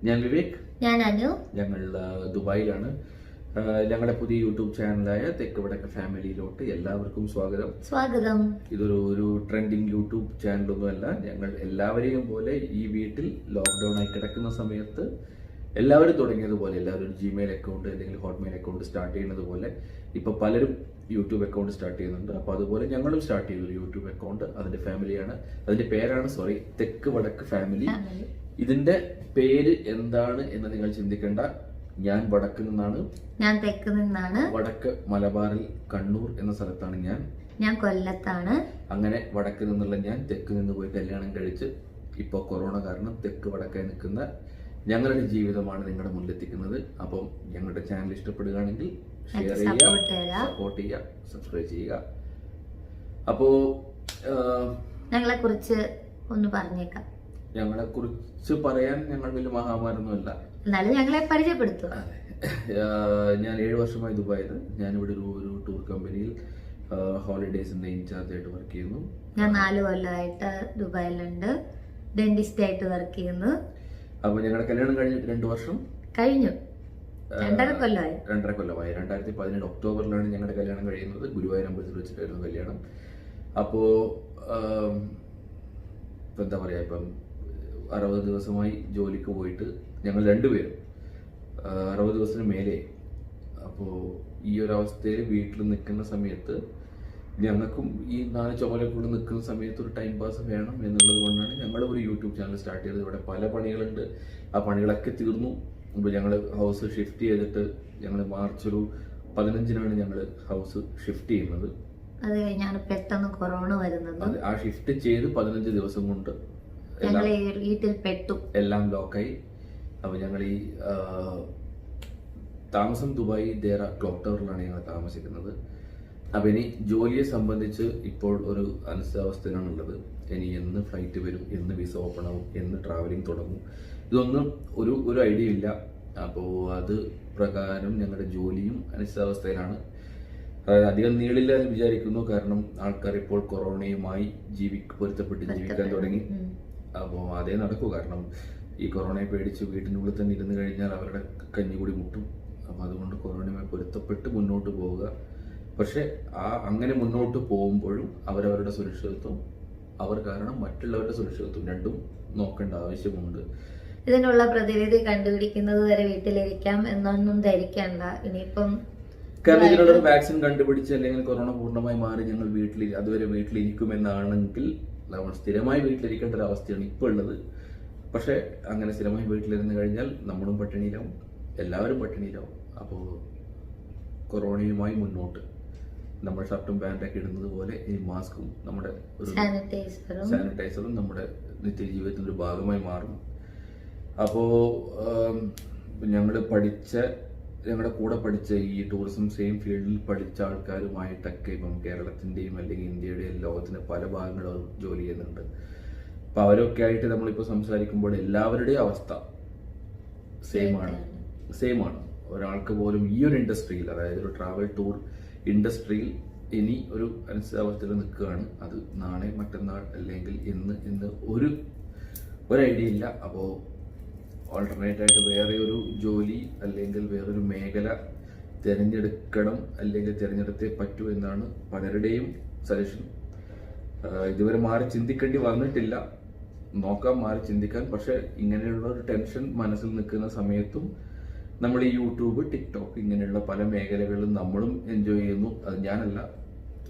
ഞാൻ വിവേക്, ഞാൻ അനു. ഞങ്ങൾ ദുബായിലാണ്. ഞങ്ങളുടെ പുതിയ യൂട്യൂബ് ചാനലായ തെക്ക് വടക്ക് ഫാമിലിയിലോട്ട് എല്ലാവർക്കും സ്വാഗതം. ഇതൊരു ട്രെൻഡിങ് യൂട്യൂബ് ചാനലൊന്നുമല്ല. ഞങ്ങൾ എല്ലാവരെയും പോലെ ഈ വീട്ടിൽ ലോക്ക്ഡൌൺ ആയി കിടക്കുന്ന സമയത്ത് എല്ലാവരും തുടങ്ങിയതുപോലെ എല്ലാവരും ഒരു ജിമെയിൽ അക്കൗണ്ട് അല്ലെങ്കിൽ ഹോട്ട്മെയിൽ അക്കൗണ്ട് സ്റ്റാർട്ട് ചെയ്യുന്നത് പോലെ ഇപ്പൊ പലരും യൂട്യൂബ് അക്കൗണ്ട് സ്റ്റാർട്ട് ചെയ്യുന്നുണ്ട്. അപ്പൊ അതുപോലെ ഞങ്ങളും സ്റ്റാർട്ട് ചെയ്തു ഒരു യൂട്യൂബ് അക്കൗണ്ട്. അതിന്റെ പേരാണ് തെക്ക് വടക്ക് ഫാമിലി. ഇതിന്റെ പേര് എന്താണ് എന്ന് നിങ്ങൾ ചിന്തിക്കേണ്ട. ഞാൻ വടക്ക് നിന്നാണ്, ഞാൻ തെക്ക് നിന്നാണ്. വടക്ക് മലബാറിൽ കണ്ണൂർ എന്ന സ്ഥലത്താണ് ഞാൻ കൊല്ലത്താണ്. അങ്ങനെ വടക്ക് നിന്നുള്ള ഞാൻ തെക്ക് നിന്ന് പോയി കല്യാണം കഴിച്ച് ഇപ്പോൾ കൊറോണ കാരണം തെക്ക് വടക്കായി നിൽക്കുന്ന ഞങ്ങളുടെ ജീവിതമാണ് നിങ്ങളുടെ മുന്നിലെത്തിക്കുന്നത്. അപ്പം ഞങ്ങളുടെ ചാനൽ ഇഷ്ടപ്പെടുകയാണെങ്കിൽ ഷെയർ ചെയ്യുക, സപ്പോർട്ട് ചെയ്യുക, സബ്സ്ക്രൈബ് ചെയ്യുക. അപ്പോ ഞങ്ങളെ കുറിച്ച് ഒന്ന് പറഞ്ഞേക്കാം. ഞങ്ങളെ കുറിച്ച് പറയാൻ ഞങ്ങൾ വലിയ മഹാമാരൊന്നുമല്ല, എന്നാലും ഞങ്ങളെ പരിചയപ്പെടുത്തും. ഞാൻ 7 വർഷമായി ദുബായിൽ. ഞാനിവിടെ ഒരു ടൂർ കമ്പനിയിൽ ഹോളിഡേസിന്റെ ഇൻചാർജ് ആയിട്ട് വർക്ക് ചെയ്യുന്നു. ഞാൻ 4 കൊല്ലമായിട്ട് ദുബായിലുണ്ട്, ഡെന്റിസ്റ്റ് ആയിട്ട് വർക്ക് ചെയ്യുന്നു. അപ്പൊ ഞങ്ങളുടെ കല്യാണം കഴിഞ്ഞിട്ട് 2 വർഷം കഴിഞ്ഞു. 2.5 കൊല്ലമായി. 2017 ഒക്ടോബറിലാണ് ഞങ്ങളുടെ കല്യാണം കഴിയുന്നത്. ഗുരുവായൂർ അമ്പലത്തിൽ വെച്ചിട്ടായിരുന്നു കല്യാണം. അപ്പോ എന്താ പറയാ, ഇപ്പം 60 ദിവസമായി ജോലിക്ക് പോയിട്ട് ഞങ്ങൾ രണ്ടുപേരും 60 ദിവസത്തിന് മേലെ. അപ്പോൾ ഈ ഒരു അവസ്ഥയിൽ വീട്ടിൽ നിൽക്കുന്ന സമയത്ത് ഞങ്ങൾക്കും ഈ 4 ചുമലക്കുള്ളിൽ നിൽക്കുന്ന സമയത്ത് ഒരു ടൈം പാസ് വേണം എന്നുള്ളത് കൊണ്ടാണ് ഞങ്ങൾ ഒരു യൂട്യൂബ് ചാനൽ സ്റ്റാർട്ട് ചെയ്തത്. ഇവിടെ പല പണികളുണ്ട്, ആ പണികളൊക്കെ തീർന്നു. ഇപ്പോൾ ഞങ്ങൾ ഹൗസ് ഷിഫ്റ്റ് ചെയ്തിട്ട് ഞങ്ങൾ മാർച്ച് 15-നാണ് ഞങ്ങൾ ഹൗസ് ഷിഫ്റ്റ് ചെയ്യുന്നത്. അത് കഴിഞ്ഞാണ് പെട്ടെന്ന് കൊറോണ വരുന്നത്. ആ ഷിഫ്റ്റ് ചെയ്ത് 15 ദിവസം കൊണ്ട് വീട്ടിൽ പെട്ടു, എല്ലാം ലോക്കായി. അപ്പൊ ഞങ്ങൾ ഈ താമസം ദുബായ് ദേറ ക്ലോക്ക് ടവറിലാണ് ഞങ്ങൾ താമസിക്കുന്നത്. അപ്പൊ ഇനി ജോലിയെ സംബന്ധിച്ച് ഇപ്പോൾ ഒരു അനിശ്ചിതാവസ്ഥയിലാണുള്ളത്. ഇനി എന്ന് ഫ്ലൈറ്റ് വരും, എന്ന് വിസ ഓപ്പൺ ആവും, എന്ന് ട്രാവലിംഗ് തുടങ്ങും, ഇതൊന്നും ഒരു ഐഡിയ ഇല്ല. അപ്പോൾ അത് പ്രകാരം ഞങ്ങളുടെ ജോലിയും അനിശ്ചിതാവസ്ഥയിലാണ്. അധികം നീളില്ല എന്ന് വിചാരിക്കുന്നു. കാരണം ആൾക്കാർ ഇപ്പോൾ കൊറോണയുമായി പൊരുത്തപ്പെട്ട് ജീവിക്കാൻ തുടങ്ങി. അപ്പോൾ അതേ നടക്കൂ. കാരണം ഈ കൊറോണയെ പേടിച്ച് വീട്ടിനുള്ളിൽ തന്നെ ഇരുന്ന് കഴിഞ്ഞാൽ അവരുടെ കഞ്ഞികൂടി മുട്ടും. അപ്പം അതുകൊണ്ട് കൊറോണയുമായി പൊരുത്തപ്പെട്ട് മുന്നോട്ട് പോവുക. പക്ഷെ അങ്ങനെ മുന്നോട്ട് പോകുമ്പോഴും അവരവരുടെ സുരക്ഷിതത്വം, അവർ കാരണം മറ്റുള്ളവരുടെ സുരക്ഷിതത്വം രണ്ടും നോക്കേണ്ട ആവശ്യമുണ്ട്. ഇതിനുള്ള പ്രതിവിധി കണ്ടുപിടിക്കുന്നത് വരെ വീട്ടിലിരിക്കാം എന്നൊന്നും ധരിക്കണ്ട. ഇനിയിപ്പം കാരണം ഇതിനുള്ളൊരു വാക്സിൻ കണ്ടുപിടിച്ച് അല്ലെങ്കിൽ കൊറോണ പൂർണ്ണമായി മാറി ഞങ്ങൾ അതുവരെ വീട്ടിലിരിക്കുമെന്നാണെങ്കിൽ നമ്മൾ സ്ഥിരമായി വീട്ടിലിരിക്കേണ്ട ഒരു അവസ്ഥയാണ് ഇപ്പോൾ ഉള്ളത്. പക്ഷെ അങ്ങനെ സ്ഥിരമായി വീട്ടിലിരുന്ന് കഴിഞ്ഞാൽ നമ്മളും പട്ടിണിയിലാവും, എല്ലാവരും പട്ടിണിയിലാവും. അപ്പോൾ കൊറോണയുമായി മുന്നോട്ട് നമ്മൾ ഷർട്ടും പാൻറ്റൊക്കെ ഇടുന്നത് പോലെ ഈ മാസ്കും നമ്മുടെ സാനിറ്റൈസറും നമ്മുടെ നിത്യജീവിതത്തിൻ്റെ ഒരു ഭാഗമായി മാറും. അപ്പോൾ ഞങ്ങളുടെ കൂടെ പഠിച്ച ഈ ടൂറിസം സെയിം ഫീൽഡിൽ പഠിച്ച ആൾക്കാരുമായിട്ടൊക്കെ ഇപ്പം കേരളത്തിന്റെയും അല്ലെങ്കിൽ ഇന്ത്യയുടെയും ലോകത്തിന്റെ പല ഭാഗങ്ങളും ജോലി ചെയ്യുന്നുണ്ട്. അപ്പൊ അവരൊക്കെ ആയിട്ട് നമ്മളിപ്പോൾ സംസാരിക്കുമ്പോൾ എല്ലാവരുടെയും അവസ്ഥ സെയിം ആണ്. ഒരാൾക്ക് പോലും ഈ ഒരു ഇൻഡസ്ട്രിയിൽ, അതായത് ഒരു ട്രാവൽ ടൂർ ഇൻഡസ്ട്രിയിൽ ഇനി ഒരു അനിശ്ചിതാവസ്ഥയിൽ നിൽക്കുകയാണ്. അത് നാളെ മറ്റന്നാൾ അല്ലെങ്കിൽ ഇന്ന് ഒരു ഐഡിയ ഇല്ല. അപ്പോൾ ഓൾട്ടർനേറ്റ് ആയിട്ട് വേറെ ഒരു ജോലി അല്ലെങ്കിൽ വേറൊരു മേഖല തിരഞ്ഞെടുക്കണം, അല്ലെങ്കിൽ തിരഞ്ഞെടുത്തേ പറ്റൂ എന്നാണ് പലരുടെയും സജഷൻ. ഇതുവരെ മാറി ചിന്തിക്കേണ്ടി വന്നിട്ടില്ല. നോക്കാം മാറി ചിന്തിക്കാൻ. പക്ഷെ ഇങ്ങനെയുള്ള ഒരു ടെൻഷൻ മനസ്സിൽ നിൽക്കുന്ന സമയത്തും നമ്മൾ ഈ യൂട്യൂബ്, ടിക്ടോക്ക് ഇങ്ങനെയുള്ള പല മേഖലകളിലും നമ്മളും എൻജോയ് ചെയ്യുന്നു. അത് ഞാനല്ല,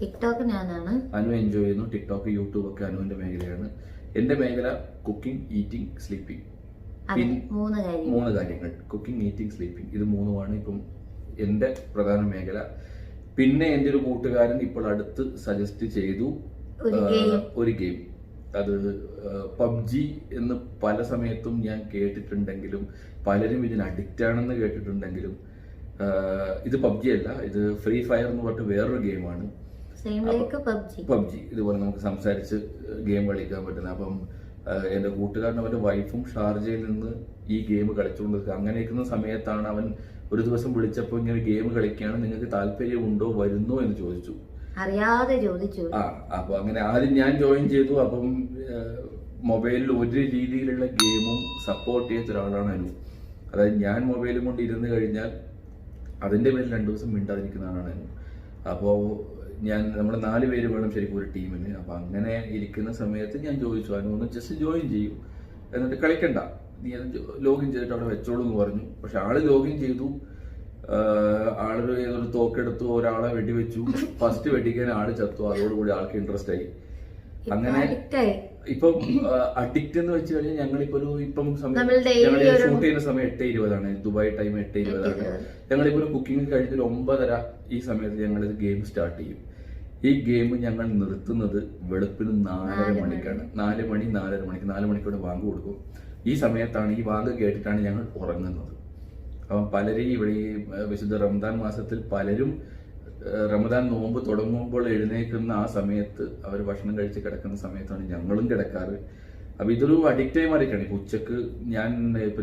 ടിക്ടോക്ക് ഞാനാണ്. അനു എൻജോയ് ചെയ്യുന്നു. ടിക്ടോക്ക്, യൂട്യൂബ് ഒക്കെ അനുവിന്റെ മേഖലയാണ്. എന്റെ മേഖല കുക്കിംഗ്, ഈറ്റിംഗ്, സ്ലീപ്പിംഗ്. 3 കാര്യങ്ങൾ: കുക്കിംഗ്, ഈറ്റിംഗ്, സ്ലീപ്പിംഗ്. ഇത് 3മാണ് ഇപ്പം എന്റെ പ്രധാന മേഖല. പിന്നെ എന്റെ ഒരു കൂട്ടുകാരൻ ഇപ്പോൾ അടുത്ത് സജസ്റ്റ് ചെയ്തു ഒരു ഗെയിം. അത് പബ്ജി എന്ന് പല സമയത്തും ഞാൻ കേട്ടിട്ടുണ്ടെങ്കിലും പലരും ഇതിന് അഡിക്റ്റ് ആണെന്ന് കേട്ടിട്ടുണ്ടെങ്കിലും ഇത് പബ്ജി അല്ല, ഇത് ഫ്രീ ഫയർ എന്ന് പറഞ്ഞിട്ട് വേറൊരു ഗെയിമാണ്. പബ്ജി ഇതുപോലെ നമുക്ക് സംസാരിച്ച് ഗെയിം കളിക്കാൻ പറ്റുന്ന. അപ്പം എന്റെ കൂട്ടുകാരൻ അവന്റെ വൈഫും ഷാർജയിൽ നിന്ന് ഈ ഗെയിം കളിച്ചുകൊണ്ട് അങ്ങനെ ഇരിക്കുന്ന സമയത്താണ് അവൻ ഒരു ദിവസം വിളിച്ചപ്പോൾ ഇങ്ങനെ ഗെയിം കളിക്കുകയാണ്, നിങ്ങൾക്ക് താല്പര്യമുണ്ടോ, വരുന്നോ എന്ന് ചോദിച്ചു. അറിയാതെ ചോദിച്ചു. അപ്പൊ അങ്ങനെ ആദ്യം ഞാൻ ജോയിൻ ചെയ്തു. അപ്പം മൊബൈലിൽ ഒരു രീതിയിലുള്ള ഗെയിമും സപ്പോർട്ട് ചെയ്യാത്ത ഒരാളാണ് അനു. അതായത് ഞാൻ മൊബൈലും കൊണ്ട് ഇരുന്ന് കഴിഞ്ഞാൽ അതിൻ്റെ പേരിൽ 2 ദിവസം മിണ്ടാതിരിക്കുന്ന ആളാണ് അനു. അപ്പോൾ നമ്മൾ 4 പേര് വേണം ശരിക്കും ഒരു ടീമിന്. അപ്പോൾ അങ്ങനെ ഇരിക്കുന്ന സമയത്ത് ഞാൻ ചോദിച്ചു, അനു ഒന്ന് ജസ്റ്റ് ജോയിൻ ചെയ്യൂ, എന്നിട്ട് കളിക്കണ്ട, നീ അത് ലോഗിൻ ചെയ്തിട്ട് അവിടെ വെച്ചോളൂ എന്ന് പറഞ്ഞു. പക്ഷെ ആള് ലോഗിൻ ചെയ്തു, ആളൊരു ഏതൊരു തോക്കെടുത്തു, ഒരാളെ വെടിവെച്ചു, ഫസ്റ്റ് വെടിക്കാൻ ആള് ചത്തു, അതോടുകൂടി ആൾക്ക് ഇൻട്രസ്റ്റ് ആയി. അങ്ങനെ ഇപ്പം അഡിക്റ്റ് എന്ന് വെച്ച് കഴിഞ്ഞാൽ ഞങ്ങളിപ്പോ ഇപ്പം ഞങ്ങൾ ഷൂട്ട് ചെയ്യുന്ന സമയം 8:20 ദുബായ് ടൈം 8:20. ഞങ്ങളിപ്പോ ഒരു കുക്കിംഗ് കഴിഞ്ഞൊരു 9:30 ഈ സമയത്ത് ഞങ്ങൾ ഗെയിം സ്റ്റാർട്ട് ചെയ്യും. ഈ ഗെയിം ഞങ്ങൾ നിർത്തുന്നത് വെളുപ്പിന് 4:30 മണിക്കാണ്. 4 മണി 4:30 മണിക്ക് 4 മണിക്കൂടെ വാങ്ക് കൊടുക്കും. ഈ സമയത്താണ്, ഈ വാങ്ക് കേട്ടിട്ടാണ് ഞങ്ങൾ ഉറങ്ങുന്നത്. അപ്പം പലരും ഇവിടെ ഈ വിശുദ്ധ റമദാൻ മാസത്തിൽ പലരും റമദാൻ നോമ്പ് തുടങ്ങുമ്പോൾ എഴുന്നേൽക്കുന്ന ആ സമയത്ത് അവർ ഭക്ഷണം കഴിച്ച് കിടക്കുന്ന സമയത്താണ് ഞങ്ങളും കിടക്കാറ്. അപ്പൊ ഇതൊരു അഡിക്റ്റായി മാറിയിട്ടാണ്. ഇപ്പൊ ഉച്ചക്ക്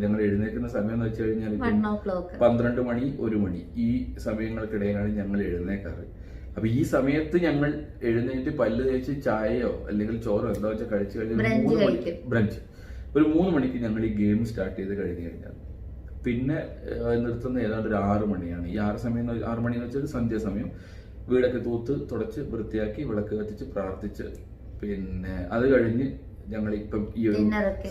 ഞങ്ങൾ എഴുന്നേൽക്കുന്ന സമയം എന്ന് വെച്ച് കഴിഞ്ഞാൽ 12 മണി 1 മണി ഈ സമയങ്ങൾക്കിടയിലാണ് ഞങ്ങൾ എഴുന്നേക്കാറ്. അപ്പൊ ഈ സമയത്ത് ഞങ്ങൾ എഴുന്നേറ്റ് പല്ല് തേച്ച് ചായയോ അല്ലെങ്കിൽ ചോറോ എന്താ വെച്ചാൽ കഴിച്ചു കഴിഞ്ഞാൽ ബ്രഞ്ച് ഒരു 3 മണിക്ക് ഞങ്ങൾ ഈ ഗെയിം സ്റ്റാർട്ട് ചെയ്ത് കഴിഞ്ഞു കഴിഞ്ഞാൽ പിന്നെ നിർത്തുന്ന ഏതാണ്ട് ഒരു 6 മണിയാണ്. ഈ 6 മണി എന്ന് വെച്ചാൽ സന്ധ്യാസമയം. വീടൊക്കെ തൂത്ത് തുടച്ച് വൃത്തിയാക്കി വിളക്ക് കത്തിച്ച് പ്രാർത്ഥിച്ച് പിന്നെ അത് കഴിഞ്ഞ് ഞങ്ങളിപ്പം ഈ ഒരു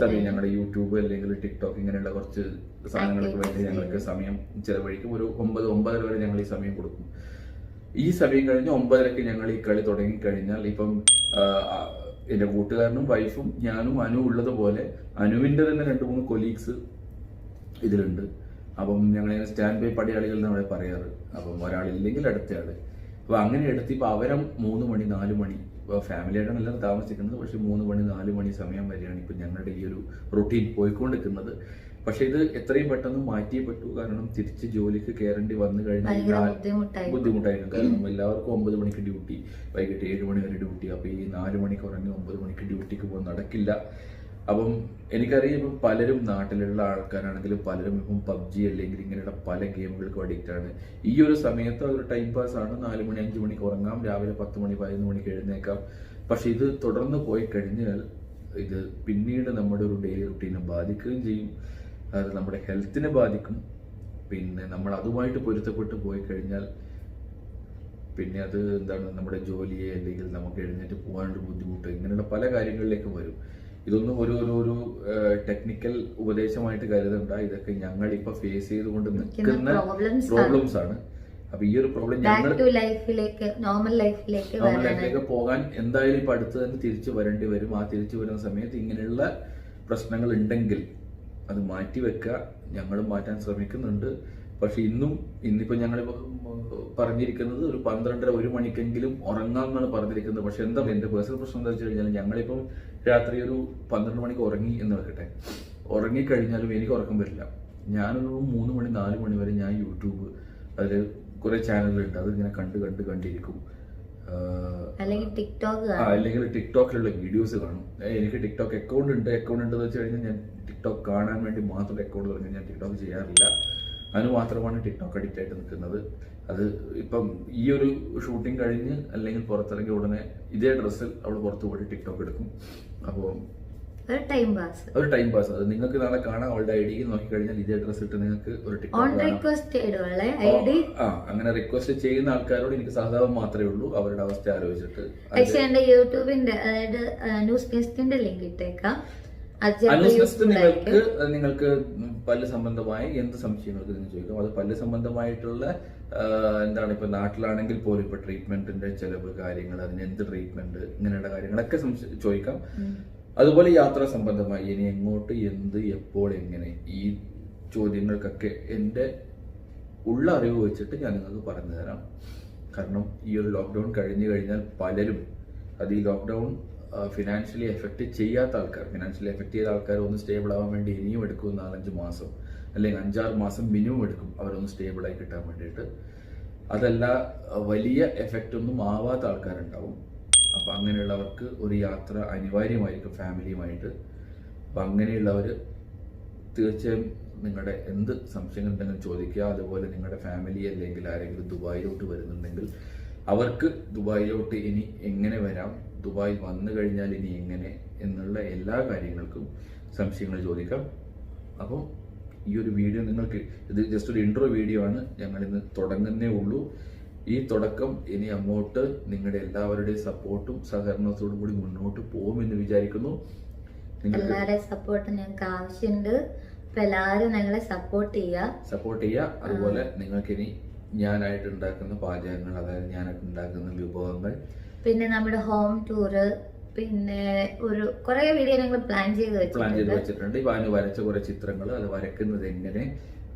സമയം ഞങ്ങളുടെ യൂട്യൂബ് അല്ലെങ്കിൽ ടിക്ടോക്ക് ഇങ്ങനെയുള്ള കുറച്ച് സാധനങ്ങൾക്ക് വേണ്ടി ഞങ്ങൾക്ക് സമയം ചെലവഴിക്കും. ഒരു 9-9:30 വരെ ഞങ്ങൾ ഈ സമയം കൊടുക്കും. ഈ സമയം കഴിഞ്ഞ് 9:30 ഞങ്ങൾ ഈ കളി തുടങ്ങിക്കഴിഞ്ഞാൽ ഇപ്പം എന്റെ കൂട്ടുകാരനും വൈഫും ഞാനും അനു ഉള്ളതുപോലെ അനുവിന്റെ തന്നെ 2-3 കൊലീഗ്സ് ഇതിലുണ്ട്. അപ്പം ഞങ്ങൾ സ്റ്റാൻഡ് ബൈ പടയാളികൾ എന്നാണ് അവിടെ പറയാറ്. അപ്പം ഒരാളില്ലെങ്കിൽ അടുത്തയാള്. അപ്പൊ അങ്ങനെ എടുത്തിപ്പോ അവരും 3 മണി 4 മണി ഫാമിലി ആയിട്ടാണ് എല്ലാവരും താമസിക്കുന്നത്. പക്ഷെ 3 മണി 4 മണി സമയം വരെയാണ് ഇപ്പൊ ഞങ്ങളുടെ ഈ ഒരു റൊട്ടീൻ പോയിക്കൊണ്ടിരിക്കുന്നത്. പക്ഷെ ഇത് എത്രയും പെട്ടെന്ന് മാറ്റിയേ പറ്റൂ. കാരണം തിരിച്ച് ജോലിക്ക് കയറേണ്ടി വന്നു കഴിഞ്ഞാൽ ബുദ്ധിമുട്ടായിരിക്കും. കാരണം എല്ലാവർക്കും 9 മണിക്ക് ഡ്യൂട്ടി, വൈകിട്ട് 7 മണി വരെ ഡ്യൂട്ടി. അപ്പൊ ഈ 4 മണിക്ക് ഉറങ്ങി 9 മണിക്ക് ഡ്യൂട്ടിക്ക് പോകാൻ നടക്കില്ല. അപ്പം എനിക്കറിയാം ഇപ്പം പലരും നാട്ടിലുള്ള ആൾക്കാരാണെങ്കിലും പലരും ഇപ്പം PUBG അല്ലെങ്കിൽ ഇങ്ങനെയുള്ള പല ഗെയിമുകൾക്കും അഡിക്റ്റ് ആണ്. ഈ ഒരു സമയത്ത് ഒരു ടൈം പാസ് ആണ്. 4 മണി 5 മണിക്ക് ഉറങ്ങാം, രാവിലെ 10 മണി 11 മണിക്ക് എഴുന്നേക്കാം. പക്ഷെ ഇത് തുടർന്ന് പോയി കഴിഞ്ഞാൽ ഇത് പിന്നീട് നമ്മുടെ ഒരു ഡെയിലി റുട്ടീനെ ബാധിക്കുകയും ചെയ്യും. അത് നമ്മുടെ ഹെൽത്തിനെ ബാധിക്കും. പിന്നെ നമ്മൾ അതുമായിട്ട് പൊരുത്തപ്പെട്ട് പോയി കഴിഞ്ഞാൽ പിന്നെ അത് എന്താണ് നമ്മുടെ ജോലിയെ അല്ലെങ്കിൽ നമുക്ക് എഴുന്നേറ്റ് പോകാനുള്ള ബുദ്ധിമുട്ട് ഇങ്ങനെയുള്ള പല കാര്യങ്ങളിലേക്കും വരും. ഇതൊന്നും ഒരു ടെക്നിക്കൽ ഉപദേശമായിട്ട് കരുതണ്ട. ഇതൊക്കെ ഞങ്ങൾ ഇപ്പൊ ഫേസ് ചെയ്തുകൊണ്ട് നിൽക്കുന്ന പ്രോബ്ലംസ് ആണ്. അപ്പൊ ഈ ഒരു പ്രോബ്ലം ഞങ്ങൾ നോർമൽ ലൈഫിലേക്ക് പോകാൻ എന്തായാലും ഇപ്പൊ അടുത്ത് തന്നെ തിരിച്ചു വരേണ്ടി വരും. ആ തിരിച്ചു വരുന്ന സമയത്ത് ഇങ്ങനെയുള്ള പ്രശ്നങ്ങൾ ഉണ്ടെങ്കിൽ അത് മാറ്റി വെക്കുക. ഞങ്ങളും മാറ്റാൻ ശ്രമിക്കുന്നുണ്ട്. പക്ഷെ ഇന്നിപ്പോ ഞങ്ങളിപ്പോ പറഞ്ഞിരിക്കുന്നത് ഒരു 12:30-1 മണിക്കെങ്കിലും ഉറങ്ങാം എന്നാണ് പറഞ്ഞിരിക്കുന്നത്. പക്ഷെ എന്താ എന്റെ പേഴ്സണൽ പ്രശ്നം എന്താ വെച്ച് കഴിഞ്ഞാൽ ഞങ്ങളിപ്പം രാത്രി ഒരു 12 മണിക്ക് ഉറങ്ങി എന്ന് വെക്കട്ടെ, ഉറങ്ങിക്കഴിഞ്ഞാലും എനിക്ക് ഉറക്കം വരില്ല. ഞാനൊരു 3 മണി 4 മണി വരെ ഞാൻ യൂട്യൂബ് അതിൽ കുറെ ചാനലുകളുണ്ട്, അതിങ്ങനെ കണ്ടിരിക്കും. അല്ലെങ്കിൽ ടിക്ടോക്കിലുള്ള വീഡിയോസ് കാണും. എനിക്ക് ടിക്ടോക്ക് അക്കൗണ്ട് എന്ന് വെച്ച് കഴിഞ്ഞാൽ ഞാൻ ടിക്ടോക്ക് കാണാൻ വേണ്ടി മാത്രം അക്കൗണ്ട് തുടങ്ങി. ഞാൻ ടിക്ടോക്ക് ചെയ്യാറില്ല. അതിന് മാത്രമാണ് ടിക്ടോക്ക് അഡിക്റ്റ് ആയിട്ട് നിൽക്കുന്നത്. അത് ഇപ്പം ഈ ഒരു ഷൂട്ടിംഗ് കഴിഞ്ഞ് അല്ലെങ്കിൽ പുറത്തിറങ്ങിയ ഉടനെ ഇതേ ഡ്രസ്സിൽ അവൾ പുറത്തു പോയി ടിക്ടോക്ക് എടുക്കും. അപ്പോൾ ഒരു ടൈം പാസ്. അത് നിങ്ങൾക്ക് നാളെ കാണാം. അവളുടെ ഐഡി നോക്കിക്കഴിഞ്ഞാൽ ഇതേ ഡ്രസ് ഇട്ട് നിങ്ങൾക്ക് ഒരു അങ്ങനെ റിക്വസ്റ്റ് ചെയ്യുന്ന ആൾക്കാരോട് എനിക്ക് സഹതാപം മാത്രമേ ഉള്ളൂ. അവരുടെ അവസ്ഥ ആലോചിച്ചിട്ട് പക്ഷെ എന്റെ യൂട്യൂബിന്റെ അതായത് ന്യൂസ് നെസ്റ്റിന്റെ ലിങ്ക് ഇട്ടേക്കാം. നിങ്ങൾക്ക് പല്ല് സംബന്ധമായ എന്ത് സംശയങ്ങൾക്ക് നിങ്ങൾ ചോദിക്കാം. അത് പല്ല് സംബന്ധമായിട്ടുള്ള എന്താണ് ഇപ്പൊ നാട്ടിലാണെങ്കിൽ പോലും ഇപ്പൊ ട്രീറ്റ്മെന്റിന്റെ ചെലവ് കാര്യങ്ങൾ, അതിന് എന്ത് ട്രീറ്റ്മെന്റ്, ഇങ്ങനെയുള്ള കാര്യങ്ങളൊക്കെ ചോദിക്കാം. അതുപോലെ യാത്രാ സംബന്ധമായി ഇനി എങ്ങോട്ട്, എന്ത്, എപ്പോൾ, എങ്ങനെ, ഈ ചോദ്യങ്ങൾക്കൊക്കെ എൻ്റെ ഉള്ള അറിവ് വെച്ചിട്ട് ഞാൻ നിങ്ങൾക്ക് പറഞ്ഞു തരാം. കാരണം ഈ ഒരു ലോക്ക്ഡൗൺ കഴിഞ്ഞു കഴിഞ്ഞാൽ പലരും അത് ഈ ലോക്ക്ഡൗൺ ഫിനാൻഷ്യലി എഫക്റ്റ് ചെയ്യാത്ത ആൾക്കാർ, ഫിനാൻഷ്യലി എഫക്റ്റ് ചെയ്ത ആൾക്കാർ ഒന്ന് സ്റ്റേബിൾ ആവാൻ വേണ്ടി ഇനിയും എടുക്കും 4-5 മാസം അല്ലെങ്കിൽ 5-6 മാസം മിനിമം എടുക്കും അവരൊന്ന് സ്റ്റേബിളായി കിട്ടാൻ വേണ്ടിയിട്ട്. അതല്ല വലിയ എഫക്റ്റ് ഒന്നും ആവാത്ത ആൾക്കാരുണ്ടാവും. അപ്പം അങ്ങനെയുള്ളവർക്ക് ഒരു യാത്ര അനിവാര്യമായിരിക്കും ഫാമിലിയുമായിട്ട്. അപ്പം അങ്ങനെയുള്ളവർ തീർച്ചയായും നിങ്ങളുടെ എന്ത് സംശയങ്ങളുണ്ടെങ്കിലും ചോദിക്കുക. അതുപോലെ നിങ്ങളുടെ ഫാമിലി അല്ലെങ്കിൽ ആരെങ്കിലും ദുബായിലോട്ട് വരുന്നുണ്ടെങ്കിൽ അവർക്ക് ദുബായിലോട്ട് ഇനി എങ്ങനെ വരാം, ദുബായ് വന്നു കഴിഞ്ഞാൽ ഇനി എങ്ങനെ എന്നുള്ള എല്ലാ കാര്യങ്ങൾക്കും സംശയങ്ങൾ ചോദിക്കാം. അപ്പം ഈ ഒരു വീഡിയോ നിങ്ങൾക്ക് ഇത് ജസ്റ്റ് ഒരു ഇൻട്രോ വീഡിയോ ആണ്. ഞങ്ങൾ ഇന്ന് തുടങ്ങുന്നേ ഉള്ളൂ. ഈ തുടക്കം ഇനി അങ്ങോട്ട് നിങ്ങളുടെ എല്ലാവരുടെയും സപ്പോർട്ടും സഹകരണത്തോടും കൂടി മുന്നോട്ട് പോകുമെന്ന് വിചാരിക്കുന്നു. എല്ലാവരുടെയും സപ്പോർട്ട് ഞങ്ങൾക്ക് ആവശ്യമുണ്ട്. അപ്പൊ എല്ലാവരും ഞങ്ങളെ സപ്പോർട്ട് ചെയ്യുക. അതുപോലെ നിങ്ങൾക്ക് ഇനി ഞാനായിട്ട് ഉണ്ടാക്കുന്ന പാചകങ്ങൾ, അതായത് ഞാനായിട്ട് ഉണ്ടാക്കുന്ന വിഭവങ്ങൾ, പിന്നെ നമ്മുടെ ഹോം ടൂറ്, പിന്നെ ഒരു കുറെ വീഡിയോ ഞങ്ങൾ പ്ലാൻ ചെയ്ത് വെച്ചിട്ടുണ്ട്. ഇപ്പൊ അതിന് വരച്ച കുറെ ചിത്രങ്ങൾ, അത് വരയ്ക്കുന്നത് എങ്ങനെ,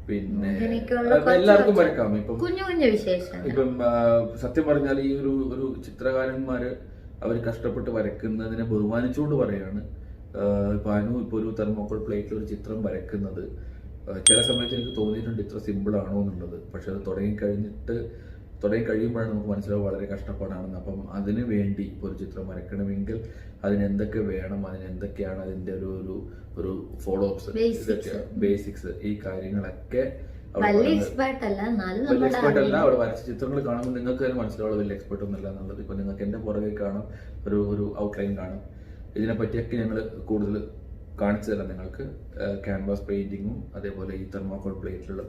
പിന്നെ എനിക്കുള്ള എല്ലാവർക്കും വരക്കാം. ഇപ്പം കുഞ്ഞു കുഞ്ഞു വിശേഷം. ഇപ്പം സത്യം പറഞ്ഞാൽ ഈ ഒരു ചിത്രകാരന്മാര് അവർ കഷ്ടപ്പെട്ട് വരയ്ക്കുന്നതിനെ ബഹുമാനിച്ചുകൊണ്ട് പറയാണ്. ഇപ്പൊ അനു ഇപ്പൊ ഒരു തെർമോക്കോൾ പ്ലേറ്റിൽ ഒരു ചിത്രം വരയ്ക്കുന്നത് ചില സമയത്ത് എനിക്ക് തോന്നിയിട്ടുണ്ട് ഇത്ര സിമ്പിൾ ആണോ എന്നുള്ളത്. പക്ഷെ അത് തുടങ്ങി കഴിയുമ്പോഴാണ് നമുക്ക് മനസ്സിലാവും വളരെ കഷ്ടപ്പാടാണെന്ന്. അപ്പം അതിനു വേണ്ടി ഇപ്പോൾ ഒരു ചിത്രം വരയ്ക്കണമെങ്കിൽ അതിന് എന്തൊക്കെ വേണം, അതിനെന്തൊക്കെയാണ് അതിന്റെ ഒരു ഫോളോ അപ്സ്, ബേസിക്സ്, ഈ കാര്യങ്ങളൊക്കെ വലിയ എക്സ്പേർട്ട് അല്ല. അവിടെ വരച്ച ചിത്രങ്ങൾ കാണുമ്പോൾ നിങ്ങൾക്ക് തന്നെ മനസ്സിലാവുള്ളൂ വലിയ എക്സ്പേർട്ട് ഒന്നല്ല എന്നുള്ളത്. ഇപ്പൊ നിങ്ങൾക്ക് എന്റെ പുറകെ കാണാം, ഒരു ഔട്ട്ലൈൻ കാണാം. ഇതിനെ പറ്റിയൊക്കെ ഞങ്ങൾ കൂടുതൽ കാണിച്ചു തരാം നിങ്ങൾക്ക്. ക്യാൻവാസ് പെയിന്റിങ്ങും അതേപോലെ ഈ തെർമോക്കോൾ പ്ലേറ്റിലുള്ള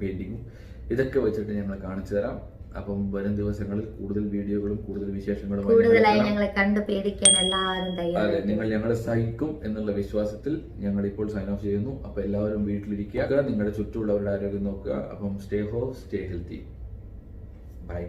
പെയിന്റിങ്ങും ഇതൊക്കെ വെച്ചിട്ട് ഞങ്ങൾ കാണിച്ചു തരാം. അപ്പം വരും ദിവസങ്ങളിൽ കൂടുതൽ വീഡിയോകളും കൂടുതൽ വിശേഷങ്ങളും അതെ, നിങ്ങൾ ഞങ്ങളെ സഹിക്കും എന്നുള്ള വിശ്വാസത്തിൽ ഞങ്ങൾ ഇപ്പോൾ സൈൻ ഓഫ് ചെയ്യുന്നു. അപ്പൊ എല്ലാവരും വീട്ടിലിരിക്കുക, നിങ്ങളുടെ ചുറ്റുമുള്ളവരുടെ ആരോഗ്യം നോക്കുക. അപ്പം stay home, stay healthy. By.